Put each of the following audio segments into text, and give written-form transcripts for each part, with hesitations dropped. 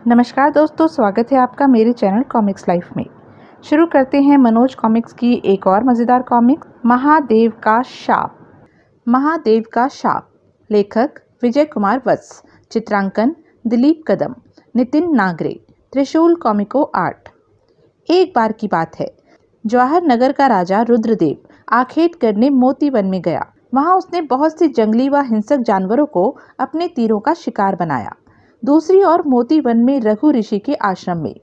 नमस्कार दोस्तों, स्वागत है आपका मेरे चैनल कॉमिक्स लाइफ में। शुरू करते हैं मनोज कॉमिक्स की एक और मज़ेदार कॉमिक्स, महादेव का शाप। महादेव का शाप, लेखक विजय कुमार वत्स, चित्रांकन दिलीप कदम, नितिन नागरे, त्रिशूल कॉमिको आर्ट। एक बार की बात है, जवाहर नगर का राजा रुद्रदेव आखेट करने मोती वन में गया। वहाँ उसने बहुत से जंगली व हिंसक जानवरों को अपने तीरों का शिकार बनाया। दूसरी ओर मोती वन में रघु ऋषि के आश्रम में,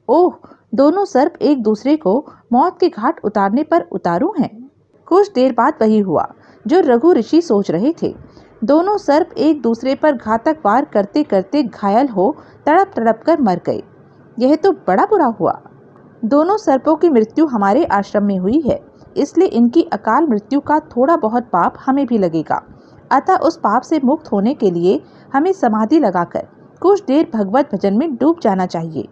ओह, दोनों सर्प एक दूसरे को मौत के घाट उतारने पर उतारू हैं। कुछ देर बाद वही हुआ जो रघु ऋषि सोच रहे थे। दोनों सर्प एक दूसरे पर घातक वार करते करते घायल हो तड़प तड़प कर मर गए। यह तो बड़ा बुरा हुआ। दोनों सर्पों की मृत्यु हमारे आश्रम में हुई है, इसलिए इनकी अकाल मृत्यु का थोड़ा बहुत पाप हमें भी लगेगा। अतः उस पाप से मुक्त होने के लिए हमें समाधि लगाकर कुछ देर भगवत भजन में डूब जाना चाहिए।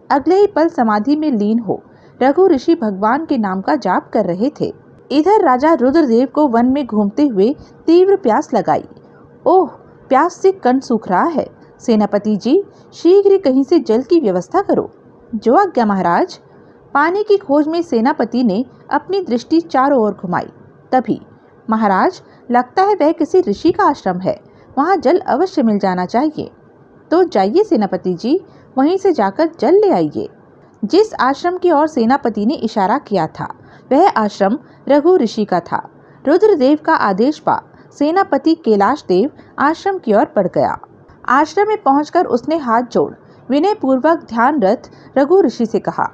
अगले ही पल समाधि में लीन हो रघु ऋषि भगवान के नाम का जाप कर रहे थे। इधर राजा रुद्रदेव को वन में घूमते हुए तीव्र प्यास लगाई। ओह, प्यास से कंठ सूख रहा है। सेनापति जी, शीघ्र ही कहीं से जल की व्यवस्था करो। जो आज्ञा महाराज। पानी की खोज में सेनापति ने अपनी दृष्टि चारों ओर घुमाई। तभी, महाराज, लगता है वह किसी ऋषि का आश्रम है, वहाँ जल अवश्य मिल जाना चाहिए। तो जाइए सेनापति जी, वहीं से जाकर जल ले आइए। जिस आश्रम की ओर सेनापति ने इशारा किया था वह आश्रम रघु ऋषि का था। रुद्रदेव का आदेश पा सेनापति कैलाश देव आश्रम की ओर बढ़ गया। आश्रम में पहुंचकर उसने हाथ जोड़ विनय पूर्वक ध्यानरत रघु ऋषि से कहा,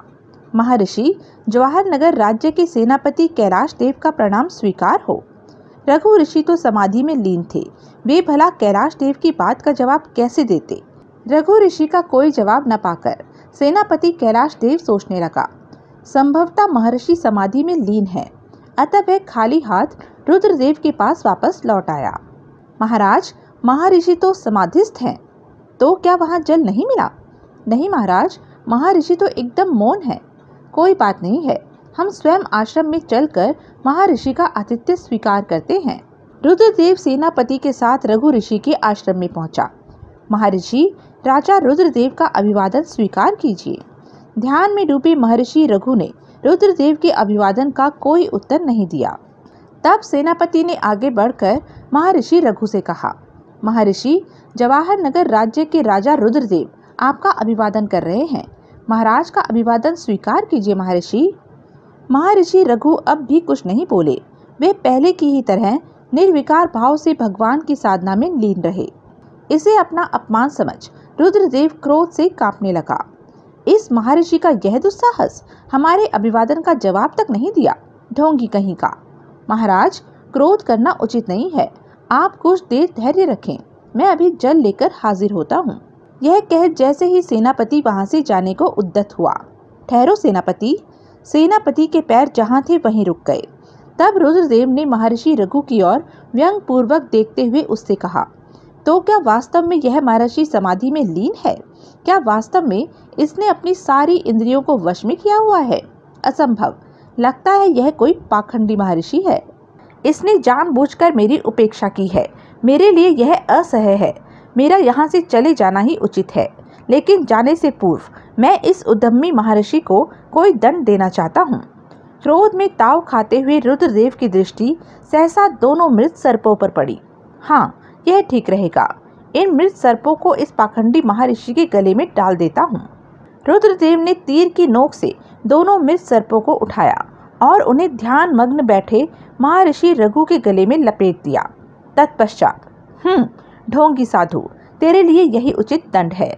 महर्षि, जवाहर नगर राज्य के सेनापति कैलाश देव का प्रणाम स्वीकार हो। रघु ऋषि तो समाधि में लीन थे, वे भला कैलाश देव की बात का जवाब कैसे देते। रघु ऋषि का कोई जवाब न पाकर सेनापति कैलाश देव सोचने लगा, संभवतः महर्षि समाधि में लीन है, अतः वह खाली हाथ रुद्रदेव के पास वापस लौट आया। महाराज, महर्षि तो समाधिस्थ हैं, तो क्या वहाँ जल नहीं मिला? नहीं महाराज, महर्षि तो एकदम मौन है। कोई बात नहीं है, हम स्वयं आश्रम में चलकर महर्षि का आतिथ्य स्वीकार करते हैं। रुद्रदेव सेनापति के साथ रघु ऋषि के आश्रम में पहुंचा। महर्षि, राजा रुद्रदेव का अभिवादन स्वीकार कीजिए। ध्यान में डूबे महर्षि रघु ने रुद्रदेव के अभिवादन का कोई उत्तर नहीं दिया। तब सेनापति ने आगे बढ़कर महर्षि रघु से कहा, महर्षि, जवाहर नगर राज्य के राजा रुद्रदेव आपका अभिवादन कर रहे हैं। महाराज का अभिवादन स्वीकार कीजिए महर्षि। महर्षि रघु अब भी कुछ नहीं बोले। वे पहले की ही तरह निर्विकार भाव से भगवान की साधना में लीन रहे। इसे अपना अपमान समझ रुद्रदेव क्रोध से कांपने लगा। इस महर्षि का यह दुस्साहस, हमारे अभिवादन का जवाब तक नहीं दिया, ढोंगी कहीं का। महाराज, क्रोध करना उचित नहीं है, आप कुछ देर धैर्य रखें, मैं अभी जल लेकर हाजिर होता हूँ। यह कह जैसे ही सेनापति वहां से जाने को उद्यत हुआ। ठहरो सेनापति। सेनापति के पैर जहाँ थे वहीं रुक गए। तब रुद्रदेव ने महर्षि रघु की ओर व्यंग पूर्वक देखते हुए उससे कहा, तो क्या वास्तव में यह महर्षि समाधि में लीन है? क्या वास्तव में इसने अपनी सारी इंद्रियों को वश में किया हुआ है? असंभव, लगता है यह कोई पाखंडी महर्षि है। इसने जानबूझकर मेरी उपेक्षा की है। मेरे लिए यह असह्य है। मेरा यहाँ से चले जाना ही उचित है, लेकिन जाने से पूर्व मैं इस उद्यमी महर्षि को कोई दंड देना चाहता हूँ। क्रोध में ताव खाते हुए रुद्रदेव की दृष्टि सहसा दोनों मृत सर्पों पर पड़ी। हाँ, यह ठीक रहेगा, इन मृत सर्पों को इस पाखंडी महर्षि के गले में डाल देता हूँ। रुद्रदेव ने तीर की नोक से दोनों मृत सर्पों को उठाया और उन्हें ध्यान मग्न बैठे महर्षि रघु के गले में लपेट दिया। तत्पश्चात, ढोंगी साधु, तेरे लिए यही उचित दंड है।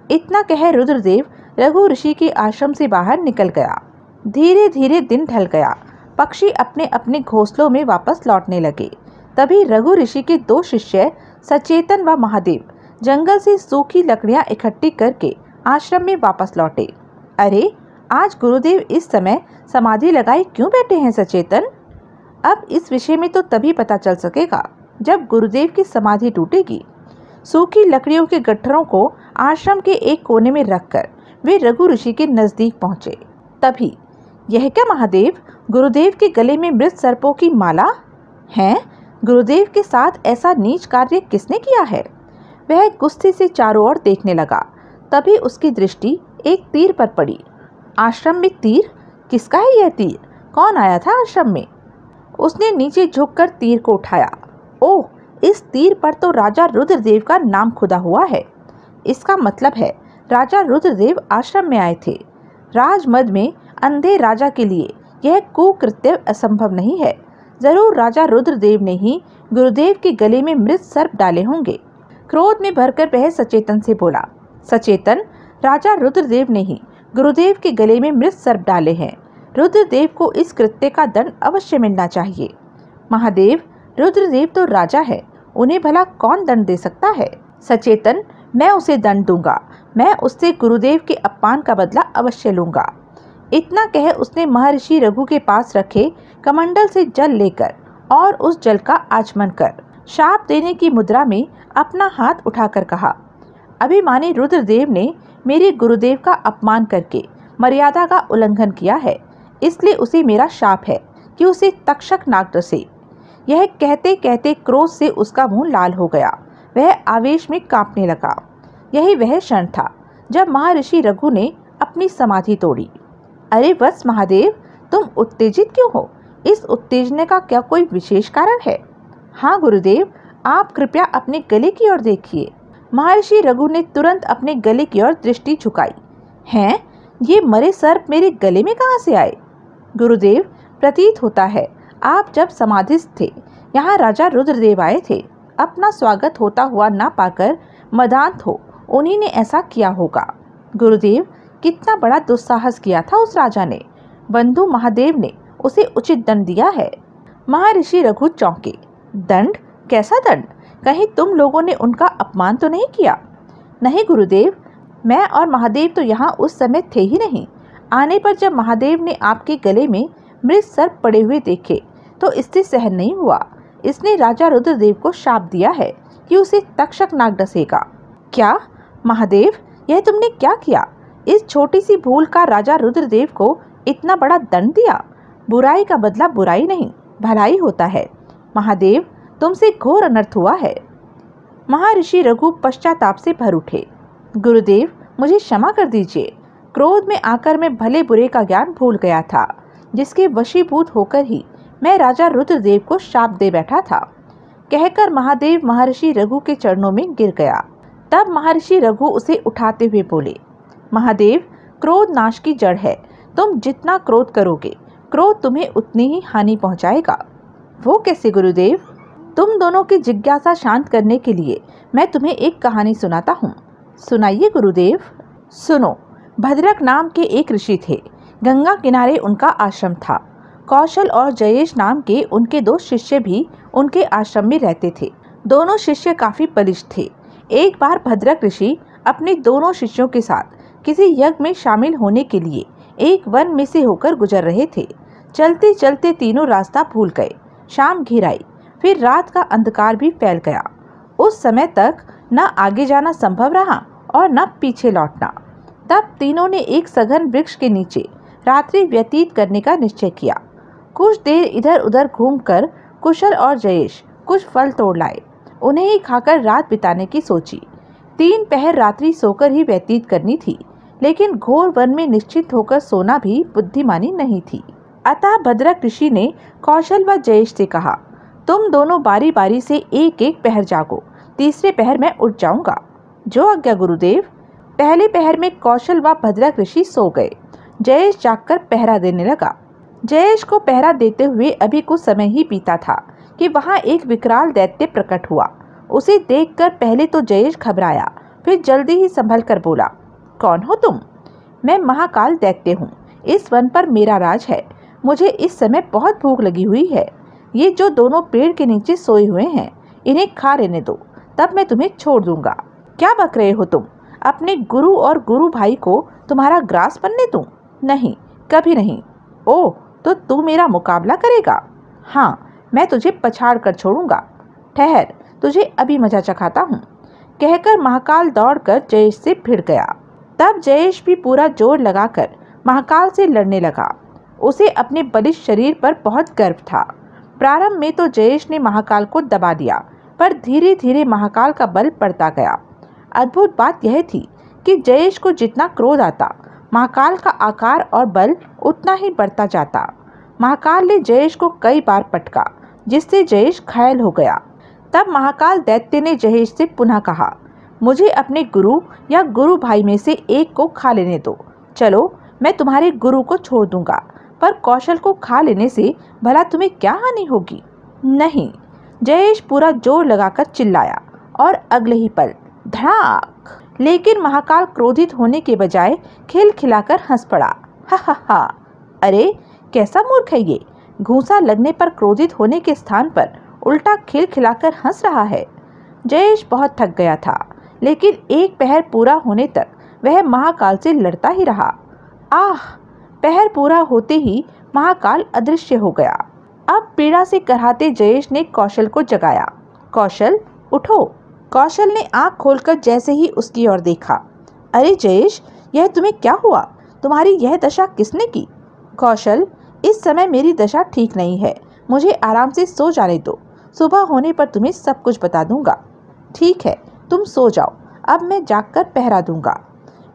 इतना कह रुद्रदेव रघु ऋषि के आश्रम से बाहर निकल गया। धीरे धीरे दिन ढल गया। पक्षी अपने अपने घोंसलों में वापस लौटने लगे। तभी रघु ऋषि के दो शिष्य सचेतन व महादेव जंगल से सूखी लकड़ियां इकट्ठी करके आश्रम में वापस लौटे। अरे, आज गुरुदेव इस समय समाधि लगाए क्यों बैठे हैं सचेतन? अब इस विषय में तो तभी पता चल सकेगा जब गुरुदेव की समाधि टूटेगी। सूखी लकड़ियों के गट्ठरों को आश्रम के एक कोने में रखकर वे रघु ऋषि के नजदीक पहुंचे। तभी, यह क्या महादेव, गुरुदेव के गले में मृत सर्पों की माला है? गुरुदेव के साथ ऐसा नीच कार्य किसने किया है? वह गुस्से से चारों ओर देखने लगा। तभी उसकी दृष्टि एक तीर पर पड़ी। आश्रम में तीर? किसका है यह तीर? कौन आया था आश्रम में? उसने नीचे झुककर तीर को उठाया। ओह, इस तीर पर तो राजा रुद्रदेव का नाम खुदा हुआ है। इसका मतलब है राजा रुद्रदेव आश्रम में आए थे। राजमद में अंधे राजा के लिए यह कुकृत्य असंभव नहीं है। जरूर राजा रुद्रदेव ने ही गुरुदेव के गले में मृत सर्प डाले होंगे। क्रोध में भरकर वह सचेतन से बोला, सचेतन, राजा रुद्रदेव ने ही गुरुदेव के गले में मृत सर्प डाले हैं। रुद्रदेव को इस कृत्य का दंड अवश्य मिलना चाहिए। महादेव, रुद्रदेव तो राजा है, उन्हें भला कौन दंड दे सकता है? सचेतन, मैं उसे दंड दूंगा। मैं उससे गुरुदेव के अपमान का बदला अवश्य लूंगा। इतना कह उसने महर्षि रघु के पास रखे कमंडल से जल लेकर और उस जल का आचमन कर शाप देने की मुद्रा में अपना हाथ उठाकर कहा, अभिमानी रुद्रदेव ने मेरे गुरुदेव का अपमान करके मर्यादा का उल्लंघन किया है, इसलिए उसे मेरा शाप है कि उसे तक्षक नाग डसे। यह कहते कहते क्रोध से उसका मुंह लाल हो गया। वह आवेश में कांपने लगा। यही वह क्षण था जब महर्षि रघु ने अपनी समाधि तोड़ी। अरे वत्स महादेव, तुम उत्तेजित क्यों हो? इस उत्तेजना का क्या कोई विशेष कारण है? हाँ गुरुदेव, आप कृपया अपने गले की ओर देखिए। महर्षि रघु ने तुरंत अपने गले की ओर दृष्टि झुकाई। हैं, ये मरे सर्प मेरे गले में कहाँ से आए? गुरुदेव, प्रतीत होता है आप जब समाधिस्थ थे, यहाँ राजा रुद्रदेव आए थे। अपना स्वागत होता हुआ ना पाकर मदांत हो, उन्हीं ने ऐसा किया होगा। गुरुदेव, कितना बड़ा दुस्साहस किया था उस राजा ने। बंधु महादेव ने उसे उचित दंड दिया है। महर्षि रघु चौंके। दंड? कैसा दंड? कहीं तुम लोगों ने उनका अपमान तो नहीं किया? नहीं गुरुदेव, मैं और महादेव तो यहाँ उस समय थे ही नहीं। आने पर जब महादेव ने आपके गले में मृत सर्प पड़े हुए देखे तो इससे सहन नहीं हुआ। इसने राजा रुद्रदेव को शाप दिया है कि उसे तक्षक नाग डसेगा। क्या महादेव, यह तुमने क्या किया? इस छोटी सी भूल का राजा रुद्रदेव को इतना बड़ा दंड दिया? बुराई का बदला बुराई नहीं, भलाई होता है। महादेव, तुमसे घोर अनर्थ हुआ है। महर्षि रघु पश्चाताप से भर उठे। गुरुदेव, मुझे क्षमा कर दीजिए। क्रोध में आकर मैं भले बुरे का ज्ञान भूल गया था, जिसके वशीभूत होकर ही मैं राजा रुद्रदेव को शाप दे बैठा था। कहकर महादेव महर्षि रघु के चरणों में गिर गया। तब महर्षि रघु उसे उठाते हुए बोले, महादेव, क्रोध नाश की जड़ है। तुम जितना क्रोध करोगे, क्रोध तुम्हें उतनी ही हानि पहुंचाएगा। वो कैसे गुरुदेव? तुम दोनों की जिज्ञासा शांत करने के लिए मैं तुम्हें एक कहानी सुनाता हूँ। सुनाइए गुरुदेव। सुनो। भद्रक नाम के एक ऋषि थे। गंगा किनारे उनका आश्रम था। कौशल और जयेश नाम के उनके दो शिष्य भी उनके आश्रम में रहते थे। दोनों शिष्य काफी बलिष्ठ थे। एक बार भद्रक ऋषि अपने दोनों शिष्यों के साथ किसी यज्ञ में शामिल होने के लिए एक वन में से होकर गुजर रहे थे। चलते चलते तीनों रास्ता भूल गए। शाम घिर आई, फिर रात का अंधकार भी फैल गया। उस समय तक न आगे जाना संभव रहा और न पीछे लौटना। तब तीनों ने एक सघन वृक्ष के नीचे रात्रि व्यतीत करने का निश्चय किया। कुछ देर इधर उधर घूमकर कुशल और जयेश कुछ फल तोड़ लाए। उन्हें ही खाकर रात बिताने की सोची। 3 पहर रात्रि सोकर ही व्यतीत करनी थी, लेकिन घोर वन में निश्चित होकर सोना भी बुद्धिमानी नहीं थी। अतः भद्रक ऋषि ने कौशल व जयेश से कहा, तुम दोनों बारी बारी से एक एक पहर जागो, तीसरे पहर में उठ जाऊंगा। जो आज्ञा गुरुदेव। पहले पहर में कौशल व भद्रक ऋषि सो गए। जयेश जागकर पहरा देने लगा। जयेश को पहरा देते हुए अभी कुछ समय ही बीता था कि वहां एक विकराल दैत्य प्रकट हुआ। उसे देखकर पहले तो जयेश घबराया, फिर जल्दी ही संभल कर बोला, कौन हो तुम? मैं महाकाल दैत्य हूँ। इस वन पर मेरा राज है। मुझे इस समय बहुत भूख लगी हुई है। ये जो दोनों पेड़ के नीचे सोए हुए हैं, इन्हें खा रहने दो, तब मैं तुम्हें छोड़ दूंगा। क्या बक रहे हो तुम? अपने गुरु और गुरु भाई को तुम्हारा ग्रास बनने दूं? नहीं, कभी नहीं। ओह, तो तू मेरा मुकाबला करेगा? हाँ, मैं तुझे पछाड़ कर छोड़ूंगा। ठहर, तुझे अभी मजा चखाता हूँ। कहकर महाकाल दौड़कर जयेश से भिड़ गया। तब जयेश भी पूरा जोर लगाकर महाकाल से लड़ने लगा। उसे अपने बलिष्ठ शरीर पर बहुत गर्व था। प्रारंभ में तो जयेश ने महाकाल को दबा दिया, पर धीरे धीरे महाकाल का बल बढ़ता गया। अद्भुत बात यह थी कि जयेश को जितना क्रोध आता, महाकाल का आकार और बल उतना ही बढ़ता जाता। महाकाल ने जयेश को कई बार पटका, जिससे जयेश घायल हो गया। तब महाकाल दैत्य ने जयेश से पुनः कहा, मुझे अपने गुरु या गुरु भाई में से एक को खा लेने दो। चलो, मैं तुम्हारे गुरु को छोड़ दूंगा, पर कौशल को खा लेने से भला तुम्हें क्या हानि होगी? नहीं। जयेश पूरा जोर लगाकर चिल्लाया और अगले ही पल धड़ाक। लेकिन महाकाल क्रोधित होने के बजाय खिलखिलाकर हंस पड़ा। हा हा हा, अरे कैसा मूर्ख है ये, घूंसा लगने पर क्रोधित होने के स्थान पर उल्टा खिलखिलाकर हंस रहा है। जयेश बहुत थक गया था, लेकिन एक पहर पूरा होने तक वह महाकाल से लड़ता ही रहा। आह! पहर पूरा होते ही महाकाल अदृश्य हो गया। अब पीड़ा से कराहते जयेश ने कौशल को जगाया। कौशल, उठो। कौशल ने आंख खोलकर जैसे ही उसकी ओर देखा, अरे जयेश, यह तुम्हें क्या हुआ? तुम्हारी यह दशा किसने की? कौशल, इस समय मेरी दशा ठीक नहीं है, मुझे आराम से सो जाने दो। सुबह होने पर तुम्हें सब कुछ बता दूंगा। ठीक है, तुम सो जाओ, अब मैं जागकर पहरा दूंगा।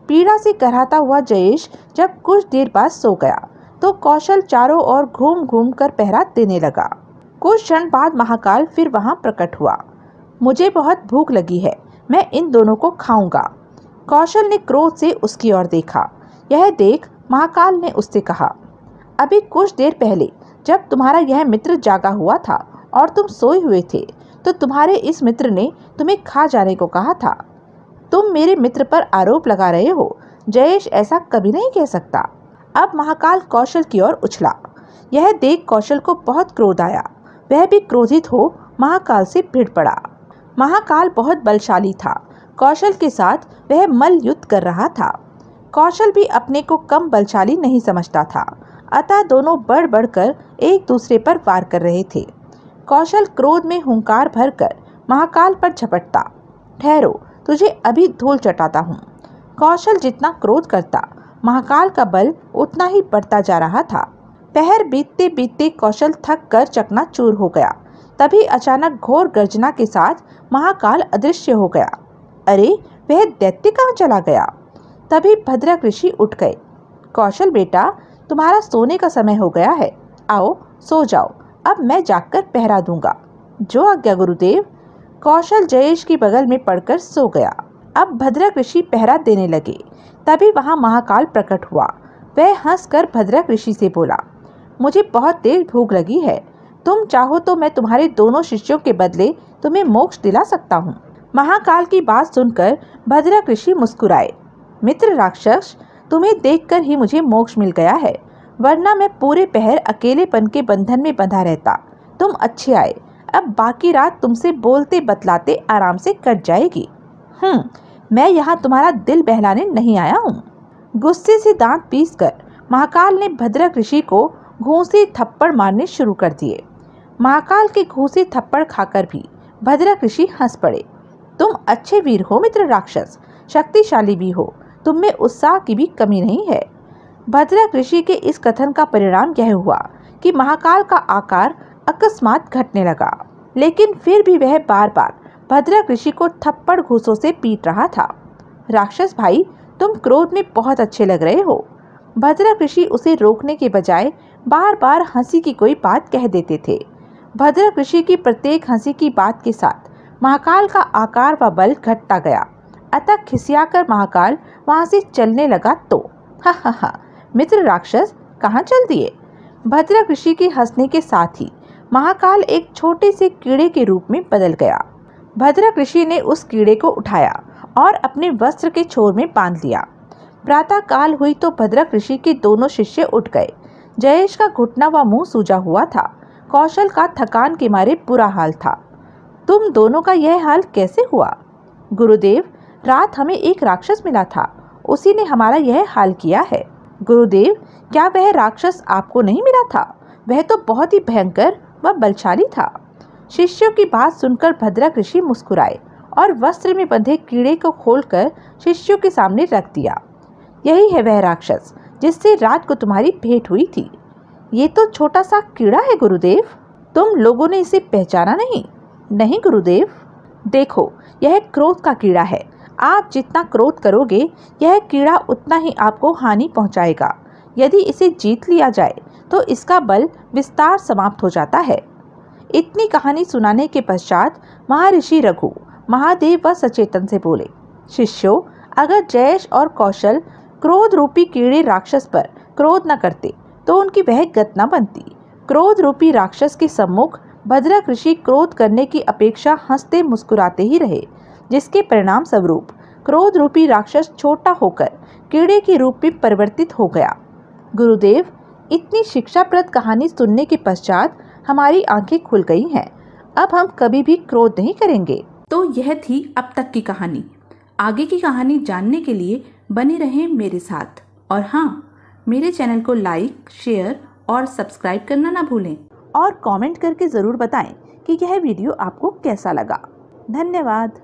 पीड़ा से कराहता हुआ जयेश जब कुछ देर बाद सो गया तो कौशल चारों ओर घूम घूम कर पहरा देने लगा। कुछ क्षण बाद महाकाल फिर वहां प्रकट हुआ। मुझे बहुत भूख लगी है, मैं इन दोनों को खाऊंगा। कौशल ने क्रोध से उसकी ओर देखा। यह देख महाकाल ने उससे कहा, अभी कुछ देर पहले जब तुम्हारा यह मित्र जागा हुआ था और तुम सोए हुए थे, तो तुम्हारे इस मित्र ने तुम्हें खा जाने को कहा था। तुम मेरे मित्र पर आरोप लगा रहे हो। जयेश ऐसा कभी नहीं कह सकता। अब महाकाल कौशल की ओर उछला। यह देख कौशल को बहुत क्रोध आया। वह भी क्रोधित हो महाकाल से भिड़ पड़ा। महाकाल बहुत बलशाली था। कौशल के साथ वह मल्ल युद्ध कर रहा था। कौशल भी अपने को कम बलशाली नहीं समझता था, अतः दोनों बढ़ बढ़कर एक दूसरे पर वार कर रहे थे। कौशल क्रोध में हुंकार भरकर महाकाल पर झपटता। ठहरो, तुझे अभी धूल चटाता हूँ। कौशल जितना क्रोध करता, महाकाल का बल उतना ही बढ़ता जा रहा था। पहर बीतते बीतते कौशल थक कर चकनाचूर हो गया। तभी अचानक घोर गर्जना के साथ महाकाल अदृश्य हो गया। अरे, वह दैत्य कहाँ चला गया? तभी भद्रक ऋषि उठ गए। कौशल बेटा, तुम्हारा सोने का समय हो गया है, आओ सो जाओ, अब मैं जागकर पहरा दूंगा। जो आज्ञा गुरुदेव। कौशल जयेश की बगल में पड़कर सो गया। अब भद्रक ऋषि पहरा देने लगे। तभी वहां महाकाल प्रकट हुआ। वह हंसकर भद्रक ऋषि से बोला, मुझे बहुत तेज भूख लगी है, तुम चाहो तो मैं तुम्हारे दोनों शिष्यों के बदले तुम्हें मोक्ष दिला सकता हूँ। महाकाल की बात सुनकर भद्रक ऋषि मुस्कुराए। मित्र राक्षस, तुम्हें देखकर ही मुझे मोक्ष मिल गया है, वरना मैं पूरे पहर अकेलेपन के बंधन में बंधा रहता। तुम अच्छे आए, अब बाकी रात तुमसे बोलते बतलाते आराम से कट जाएगी। मैं यहाँ तुम्हारा दिल बहलाने नहीं आया हूँ। गुस्से से दांत पीसकर महाकाल ने भद्रक ऋषि को घूंसे थप्पड़ मारने शुरू कर दिए। महाकाल के घूंसे थप्पड़ खाकर भी भद्रक ऋषि हंस पड़े। तुम अच्छे वीर हो मित्र राक्षस, शक्तिशाली भी हो, तुम में उत्साह की भी कमी नहीं है। भद्रक ऋषि के इस कथन का परिणाम यह हुआ कि महाकाल का आकार अकस्मात घटने लगा, लेकिन फिर भी वह बार बार भद्रक ऋषि को थप्पड़ घूंसों से पीट रहा था। राक्षस भाई, तुम क्रोध में बहुत अच्छे लग रहे हो। भद्रक ऋषि उसे रोकने के बजाय बार बार हंसी की कोई बात कह देते थे। भद्रक ऋषि की प्रत्येक हंसी की बात के साथ महाकाल का आकार व बल घटता गया। अतः खिसियाकर महाकाल वहां से चलने लगा तो हा, मित्र राक्षस कहाँ चल दिए? भद्रक ऋषि के हंसने के साथ ही महाकाल एक छोटे से कीड़े के रूप में बदल गया। भद्रक ऋषि ने उस कीड़े को उठाया और अपने वस्त्र के छोर में बांध लिया। प्रातः काल हुई तो भद्रक ऋषि के दोनों शिष्य उठ गए। जयेश का घुटना व मुंह सूजा हुआ था। कौशल का थकान के मारे बुरा हाल था। तुम दोनों का यह हाल कैसे हुआ? गुरुदेव, रात हमें एक राक्षस मिला था, उसी ने हमारा यह हाल किया है। गुरुदेव, क्या वह राक्षस आपको नहीं मिला था? वह तो बहुत ही भयंकर व बलशाली था। शिष्यों की बात सुनकर भद्रक ऋषि मुस्कुराए और वस्त्र में बंधे कीड़े को खोलकर शिष्यों के सामने रख दिया। यही है वह राक्षस जिससे रात को तुम्हारी भेंट हुई थी। ये तो छोटा सा कीड़ा है गुरुदेव, तुम लोगों ने इसे पहचाना नहीं? नहीं गुरुदेव, देखो यह क्रोध का कीड़ा है, आप जितना क्रोध करोगे यह कीड़ा उतना ही आपको हानि पहुंचाएगा। यदि इसे जीत लिया जाए तो इसका बल विस्तार समाप्त हो जाता है। इतनी कहानी सुनाने के पश्चात महर्षि रघु महादेव व सचेतन से बोले, शिष्यों, अगर जयेश और कौशल क्रोध रूपी कीड़े राक्षस पर क्रोध न करते तो उनकी वह गत न बनती। क्रोध रूपी राक्षस के सम्मुख भद्रक ऋषि क्रोध करने की अपेक्षा हंसते मुस्कुराते ही रहे, जिसके परिणाम स्वरूप क्रोध रूपी राक्षस छोटा होकर कीड़े के रूप में परिवर्तित हो गया। गुरुदेव, इतनी शिक्षाप्रद कहानी सुनने के पश्चात हमारी आंखें खुल गई हैं। अब हम कभी भी क्रोध नहीं करेंगे। तो यह थी अब तक की कहानी। आगे की कहानी जानने के लिए बने रहें मेरे साथ। और हाँ, मेरे चैनल को लाइक, शेयर और सब्सक्राइब करना ना भूलें। और कमेंट करके ज़रूर बताएं कि यह वीडियो आपको कैसा लगा। धन्यवाद।